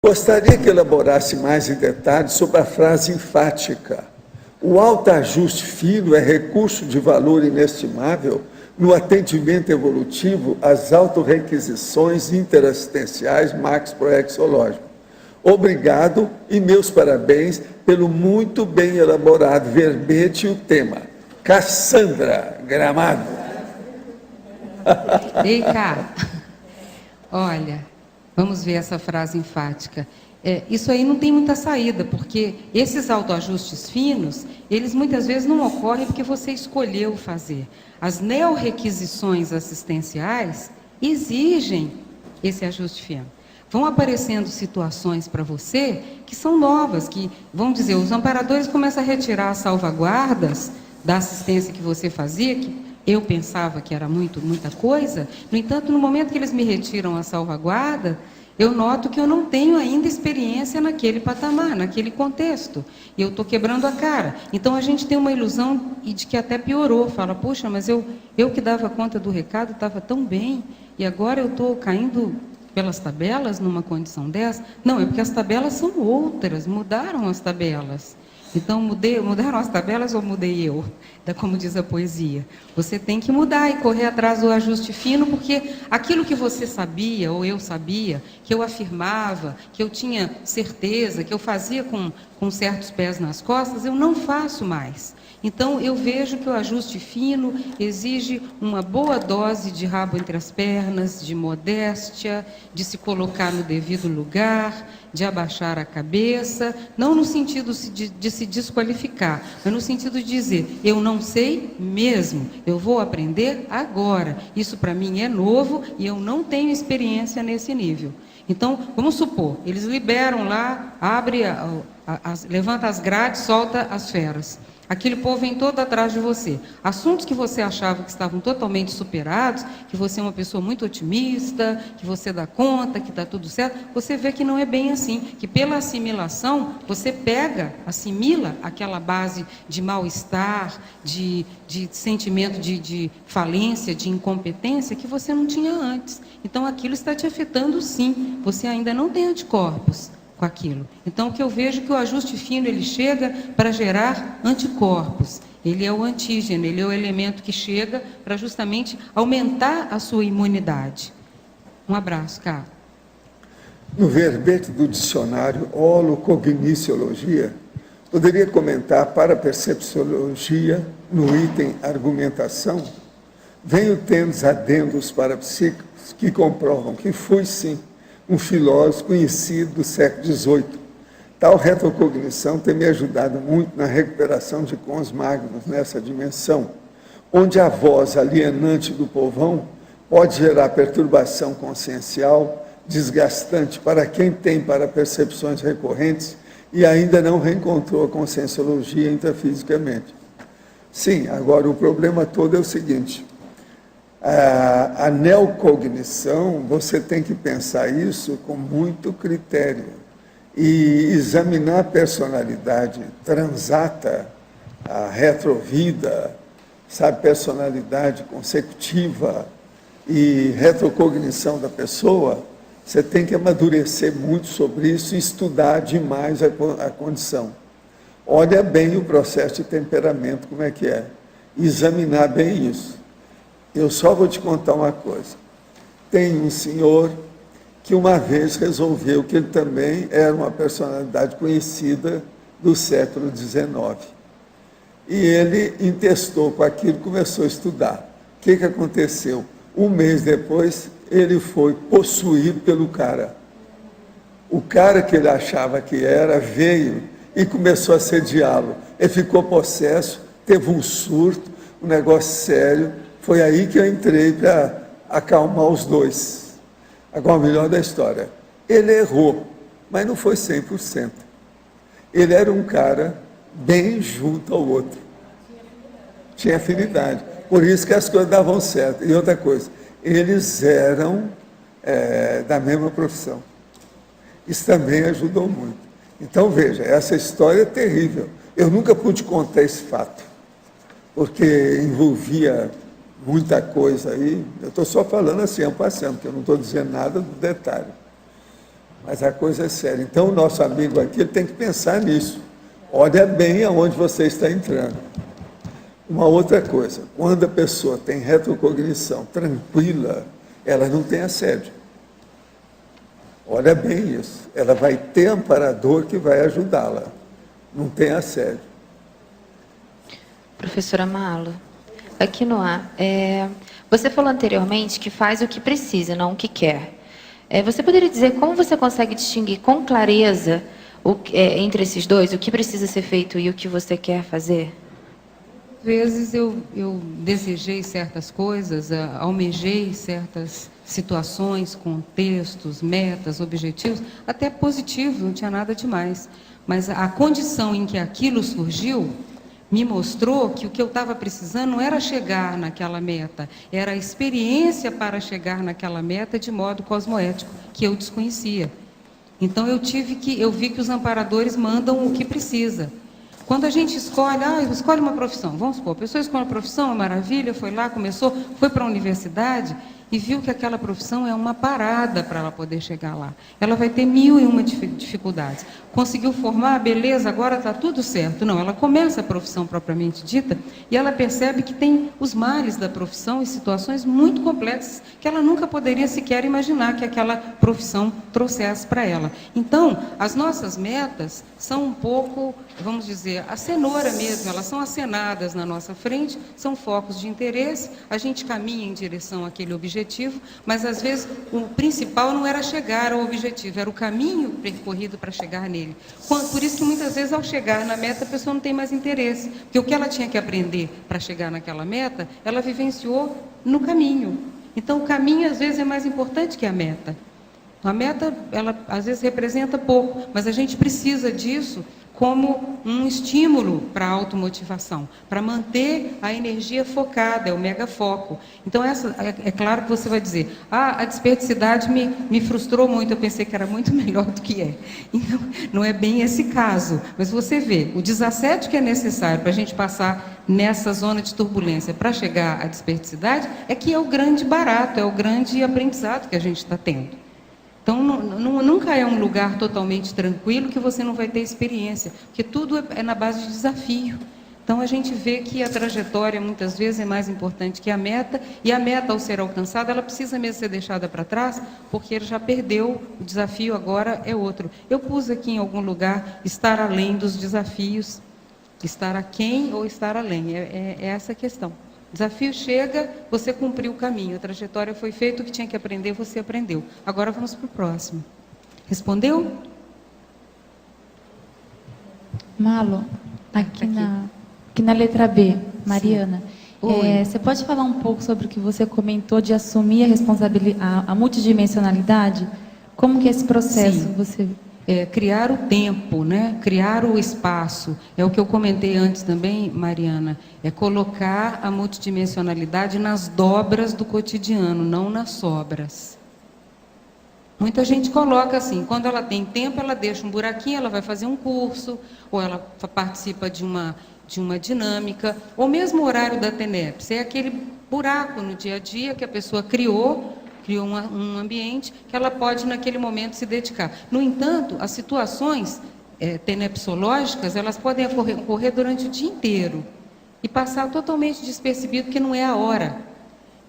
Gostaria que elaborasse mais em detalhes sobre a frase enfática. O autoajuste fino é recurso de valor inestimável no atendimento evolutivo às autorrequisições interassistenciais maxproexológico. Obrigado e meus parabéns pelo muito bem elaborado verbete e o tema. Cassandra Gramado. Ei, Cá, olha, vamos ver essa frase enfática. Isso aí não tem muita saída, porque esses autoajustes finos, eles muitas vezes não ocorrem porque você escolheu fazer. As neorrequisições assistenciais exigem esse ajuste fino. Vão aparecendo situações para você que são novas, que vão dizer, os amparadores começam a retirar as salvaguardas da assistência que você fazia, que eu pensava que era muita coisa. No entanto, no momento que eles me retiram a salvaguarda, eu noto que eu não tenho ainda experiência naquele patamar, naquele contexto. E eu estou quebrando a cara. Então, a gente tem uma ilusão de que até piorou. Fala, poxa, mas eu que dava conta do recado, estava tão bem, e agora eu estou caindo pelas tabelas numa condição dessa? Não, é porque as tabelas são outras, mudaram as tabelas. Então, mudaram as tabelas ou mudei eu? Como diz a poesia. Você tem que mudar e correr atrás do ajuste fino, porque aquilo que você sabia, ou eu sabia, que eu afirmava, que eu tinha certeza, que eu fazia com certos pés nas costas, eu não faço mais. Então, eu vejo que o ajuste fino exige uma boa dose de rabo entre as pernas, de modéstia, de se colocar no devido lugar, de abaixar a cabeça, não no sentido de se desqualificar, mas no sentido de dizer, eu não sei mesmo, eu vou aprender agora. Isso para mim é novo e eu não tenho experiência nesse nível. Então, vamos supor, eles liberam lá, levanta as grades, solta as feras. Aquele povo vem todo atrás de você. Assuntos que você achava que estavam totalmente superados, que você é uma pessoa muito otimista, que você dá conta, que está tudo certo, você vê que não é bem assim. Que pela assimilação, você assimila aquela base de mal-estar, de sentimento de falência, de incompetência, que você não tinha antes. Então, aquilo está te afetando sim. Você ainda não tem anticorpos com aquilo. Então, o que eu vejo é que o ajuste fino, ele chega para gerar anticorpos. Ele é o antígeno, ele é o elemento que chega para justamente aumentar a sua imunidade. Um abraço, Cá. No verbete do dicionário holocogniciologia, poderia comentar para a percepciologia, no item argumentação, venho tendo adendos para psíquicos que comprovam que fui, sim, um filósofo conhecido do século XVIII. Tal retrocognição tem me ajudado muito na recuperação de cons magnos nessa dimensão, onde a voz alienante do povão pode gerar perturbação consciencial, desgastante para quem tem para percepções recorrentes e ainda não reencontrou a conscienciologia intrafisicamente. Sim, agora o problema todo é o seguinte, a neocognição, você tem que pensar isso com muito critério e examinar a personalidade transata, a retrovida, sabe, personalidade consecutiva e retrocognição da pessoa. Você tem que amadurecer muito sobre isso e estudar demais a condição. Olha bem o processo de temperamento, como é que é. Examinar bem isso. Eu só vou te contar uma coisa. Tem um senhor que uma vez resolveu que ele também era uma personalidade conhecida do século XIX. E ele intestou com aquilo, começou a estudar. O que aconteceu? Um mês depois, ele foi possuído pelo cara. O cara que ele achava que era, veio e começou a assediá-lo. Ele ficou possesso, teve um surto, um negócio sério. Foi aí que eu entrei para acalmar os dois. Agora, o melhor da história, ele errou, mas não foi 100%. Ele era um cara bem junto ao outro. Tinha afinidade. Por isso que as coisas davam certo. E outra coisa, eles eram da mesma profissão. Isso também ajudou muito. Então, veja, essa história é terrível. Eu nunca pude contar esse fato, porque envolvia muita coisa aí. Eu estou só falando assim, passando, porque eu não estou dizendo nada do detalhe. Mas a coisa é séria. Então, o nosso amigo aqui ele tem que pensar nisso. Olha bem aonde você está entrando. Uma outra coisa, quando a pessoa tem retrocognição tranquila, ela não tem assédio. Olha bem isso. Ela vai ter amparador que vai ajudá-la. Não tem assédio. Professora Malo, aqui no ar, você falou anteriormente que faz o que precisa, não o que quer. Você poderia dizer como você consegue distinguir com clareza entre esses dois, o que precisa ser feito e o que você quer fazer? Às vezes eu desejei certas coisas, almejei certas situações, contextos, metas, objetivos, até positivos, não tinha nada demais. Mas a condição em que aquilo surgiu me mostrou que o que eu estava precisando não era chegar naquela meta, era a experiência para chegar naquela meta de modo cosmoético, que eu desconhecia. Então eu vi que os amparadores mandam o que precisa. Quando a gente escolhe uma profissão, vamos supor, a pessoa escolhe uma profissão, é maravilha, foi lá, começou, foi para a universidade e viu que aquela profissão é uma parada para ela poder chegar lá. Ela vai ter 1001 dificuldades. Conseguiu formar, beleza, agora está tudo certo. Não, ela começa a profissão propriamente dita e ela percebe que tem os males da profissão e situações muito complexas que ela nunca poderia sequer imaginar que aquela profissão trouxesse para ela. Então, as nossas metas são um pouco, vamos dizer, a cenoura mesmo, elas são acenadas na nossa frente, são focos de interesse, a gente caminha em direção àquele objetivo, mas às vezes o principal não era chegar ao objetivo, era o caminho percorrido para chegar nele. Por isso que muitas vezes ao chegar na meta a pessoa não tem mais interesse, porque o que ela tinha que aprender para chegar naquela meta, ela vivenciou no caminho. Então o caminho às vezes é mais importante que a meta. A meta, ela às vezes representa pouco, mas a gente precisa disso como um estímulo para a automotivação, para manter a energia focada, é o megafoco. Então, é claro que você vai dizer, a desperdicidade me frustrou muito, eu pensei que era muito melhor do que é. Então, não é bem esse caso, mas você vê, o desassédio que é necessário para a gente passar nessa zona de turbulência para chegar à desperdicidade, é que é o grande barato, é o grande aprendizado que a gente está tendo. Então, nunca é um lugar totalmente tranquilo que você não vai ter experiência, porque tudo é na base de desafio. Então, a gente vê que a trajetória, muitas vezes, é mais importante que a meta, e a meta, ao ser alcançada, ela precisa mesmo ser deixada para trás, porque ele já perdeu, o desafio agora é outro. Eu pus aqui em algum lugar, estar além dos desafios, estar aquém ou estar além, é essa a questão. O desafio chega, você cumpriu o caminho, a trajetória foi feita, o que tinha que aprender, você aprendeu. Agora vamos para o próximo. Respondeu? Malo, aqui na letra B, Mariana, você pode falar um pouco sobre o que você comentou de assumir a responsabilidade, a multidimensionalidade? Como que é esse processo? Sim. Você... criar o tempo, né? Criar o espaço. É o que eu comentei antes também, Mariana. É colocar a multidimensionalidade nas dobras do cotidiano, não nas sobras. Muita gente coloca assim, quando ela tem tempo, ela deixa um buraquinho, ela vai fazer um curso, ou ela participa de uma dinâmica, ou mesmo o horário da TENEPS. É aquele buraco no dia a dia que a pessoa criou um ambiente que ela pode, naquele momento, se dedicar. No entanto, as situações tenepsológicas, elas podem ocorrer durante o dia inteiro e passar totalmente despercebido, que não é a hora.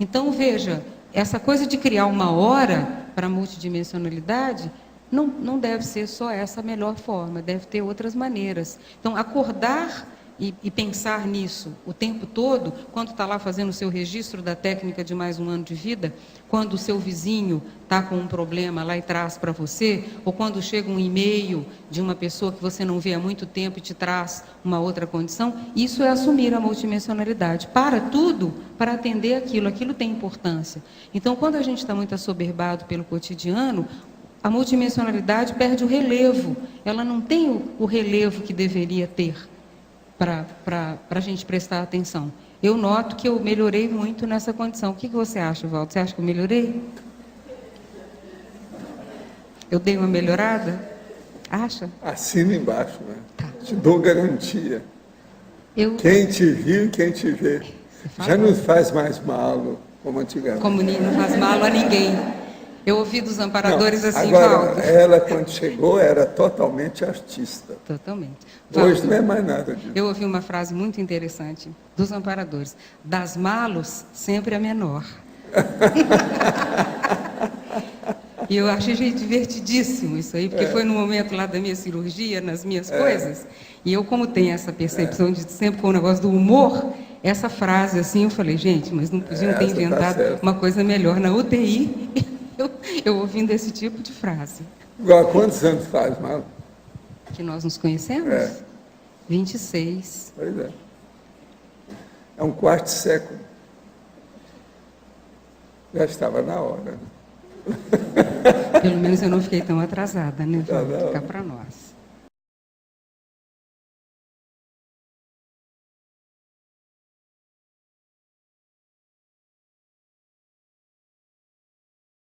Então, veja, essa coisa de criar uma hora para a multidimensionalidade não deve ser só essa a melhor forma, deve ter outras maneiras. Então, acordar e pensar nisso o tempo todo, quando está lá fazendo o seu registro da técnica de mais um ano de vida, quando o seu vizinho está com um problema lá e traz para você, ou quando chega um e-mail de uma pessoa que você não vê há muito tempo e te traz uma outra condição, isso é assumir a multidimensionalidade. Para tudo, para atender aquilo tem importância. Então, quando a gente está muito assoberbado pelo cotidiano, a multidimensionalidade perde o relevo, ela não tem o relevo que deveria ter para a gente prestar atenção. Eu noto que eu melhorei muito nessa condição. O que você acha, Valdo? Você acha que eu melhorei? Eu dei uma melhorada? Acha? Assina embaixo, né? Tá. Te dou garantia. Quem te viu e quem te vê. Já não faz mais malo como antigamente. Como não faz mal a ninguém. Eu ouvi dos amparadores Não, assim, agora, Valdo. ela, quando chegou, era totalmente artista. Totalmente. Hoje Valdo, não é mais nada disso. eu ouvi uma frase muito interessante dos amparadores. Das malos, sempre a menor. E eu achei, gente, divertidíssimo isso aí, porque foi no momento lá da minha cirurgia, nas minhas coisas, e eu, como tenho essa percepção de sempre com o negócio do humor, essa frase assim, eu falei, gente, mas não podiam ter Essa tá inventado certa. uma coisa melhor na UTI, eu ouvindo esse tipo de frase. Igual, quantos anos faz, Marlon? Que nós nos conhecemos? É. 26. Pois é. É um quarto de século. Já estava na hora. Né? Pelo menos eu não fiquei tão atrasada, né? Tá, Vamos não. ficar para nós.